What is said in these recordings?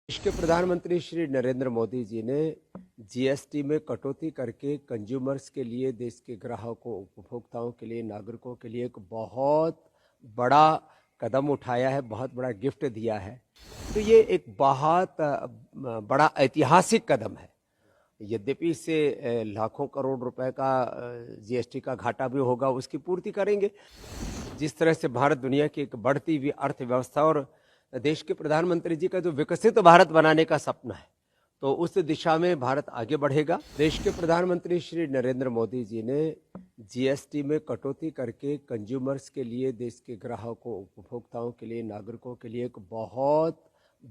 देश के प्रधानमंत्री श्री नरेंद्र मोदी जी ने जीएसटी में कटौती करके कंज्यूमर्स के लिए, देश के ग्राहकों, उपभोक्ताओं के लिए, नागरिकों के लिए एक बहुत बड़ा कदम उठाया है, बहुत बड़ा गिफ्ट दिया है। तो ये एक बहुत बड़ा ऐतिहासिक कदम है। यद्यपि इससे लाखों करोड़ रुपए का जीएसटी का घाटा भी होगा, उसकी पूर्ति करेंगे। जिस तरह से भारत दुनिया की एक बढ़ती हुई अर्थव्यवस्था और देश के प्रधानमंत्री जी का जो विकसित भारत बनाने का सपना है, तो उस दिशा में भारत आगे बढ़ेगा। देश के प्रधानमंत्री श्री नरेंद्र मोदी जी ने जीएसटी में कटौती करके कंज्यूमर्स के लिए, देश के ग्राहकों, उपभोक्ताओं के लिए, नागरिकों के लिए एक बहुत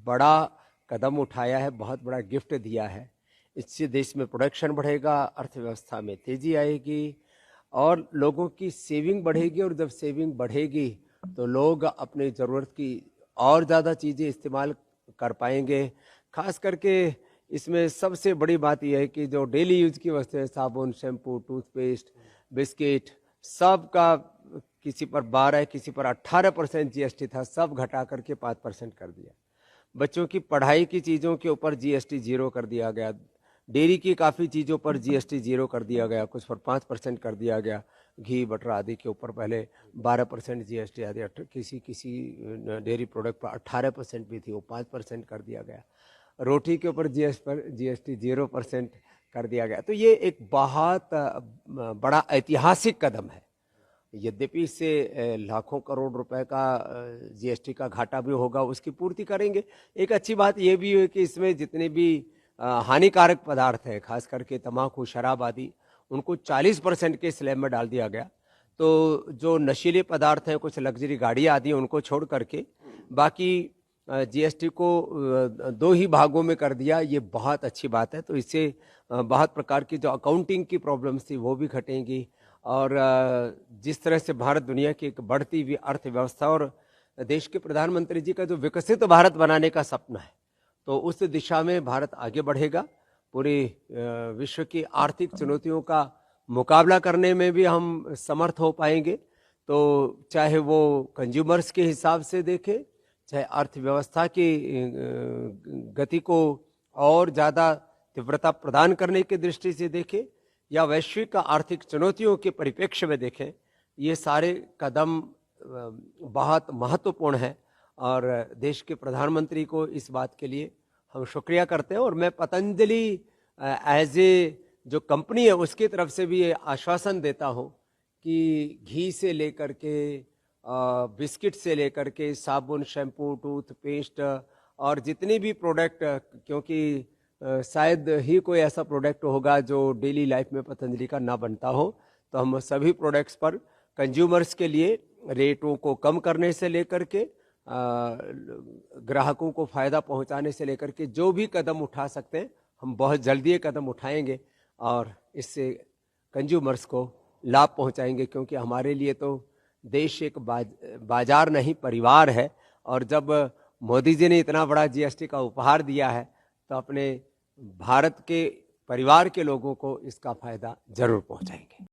बड़ा कदम उठाया है, बहुत बड़ा गिफ्ट दिया है। इससे देश में प्रोडक्शन बढ़ेगा, अर्थव्यवस्था में तेजी आएगी और लोगों की सेविंग बढ़ेगी। और जब सेविंग बढ़ेगी तो लोग अपनी ज़रूरत की और ज़्यादा चीज़ें इस्तेमाल कर पाएंगे। खास करके इसमें सबसे बड़ी बात यह है कि जो डेली यूज की वस्तुएं, साबुन, शैम्पू, टूथपेस्ट, बिस्किट, सब का किसी पर 12, किसी पर 18% जीएसटी था, सब घटा करके 5% कर दिया। बच्चों की पढ़ाई की चीज़ों के ऊपर जीएसटी 0 कर दिया गया। डेयरी की काफ़ी चीज़ों पर जीएसटी 0 कर दिया गया, कुछ पर 5% कर दिया गया। घी, बटर आदि के ऊपर पहले 12% जीएसटी आदि, किसी डेयरी प्रोडक्ट पर 18% भी थी, वो 5% कर दिया गया। रोटी के ऊपर जीएसटी 0% कर दिया गया। तो ये एक बहुत बड़ा ऐतिहासिक कदम है। यद्यपि इससे लाखों करोड़ रुपए का जीएसटी का घाटा भी होगा, उसकी पूर्ति करेंगे। एक अच्छी बात यह भी है कि इसमें जितने भी हानिकारक पदार्थ हैं, खास करके तंबाकू, शराब आदि, उनको 40% के स्लैब में डाल दिया गया। तो जो नशीले पदार्थ हैं, कुछ लग्जरी गाड़ियाँ आदि, उनको छोड़ करके बाकी जीएसटी को 2 ही भागों में कर दिया। ये बहुत अच्छी बात है। तो इससे बहुत प्रकार की जो अकाउंटिंग की प्रॉब्लम्स थी वो भी घटेंगी। और जिस तरह से भारत दुनिया की एक बढ़ती हुई अर्थव्यवस्था और देश के प्रधानमंत्री जी का जो विकसित भारत बनाने का सपना है, तो उस दिशा में भारत आगे बढ़ेगा। पूरे विश्व की आर्थिक चुनौतियों का मुकाबला करने में भी हम समर्थ हो पाएंगे। तो चाहे वो कंज्यूमर्स के हिसाब से देखें, चाहे अर्थव्यवस्था की गति को और ज़्यादा तीव्रता प्रदान करने की दृष्टि से देखें, या वैश्विक आर्थिक चुनौतियों के परिप्रेक्ष्य में देखें, ये सारे कदम बहुत महत्वपूर्ण हैं। और देश के प्रधानमंत्री को इस बात के लिए हम शुक्रिया करते हैं। और मैं पतंजलि एज ए जो कंपनी है उसकी तरफ से भी ये आश्वासन देता हूँ कि घी से लेकर के बिस्किट से लेकर के साबुन, शैम्पू, टूथपेस्ट और जितने भी प्रोडक्ट, क्योंकि शायद ही कोई ऐसा प्रोडक्ट होगा जो डेली लाइफ में पतंजलि का ना बनता हो, तो हम सभी प्रोडक्ट्स पर कंज्यूमर्स के लिए रेटों को कम करने से लेकर के ग्राहकों को फ़ायदा पहुंचाने से लेकर के जो भी कदम उठा सकते हैं, हम बहुत जल्दी ये कदम उठाएंगे और इससे कंज्यूमर्स को लाभ पहुंचाएंगे। क्योंकि हमारे लिए तो देश एक बाजार नहीं, परिवार है। और जब मोदी जी ने इतना बड़ा जीएसटी का उपहार दिया है, तो अपने भारत के परिवार के लोगों को इसका फ़ायदा ज़रूर पहुंचाएंगे।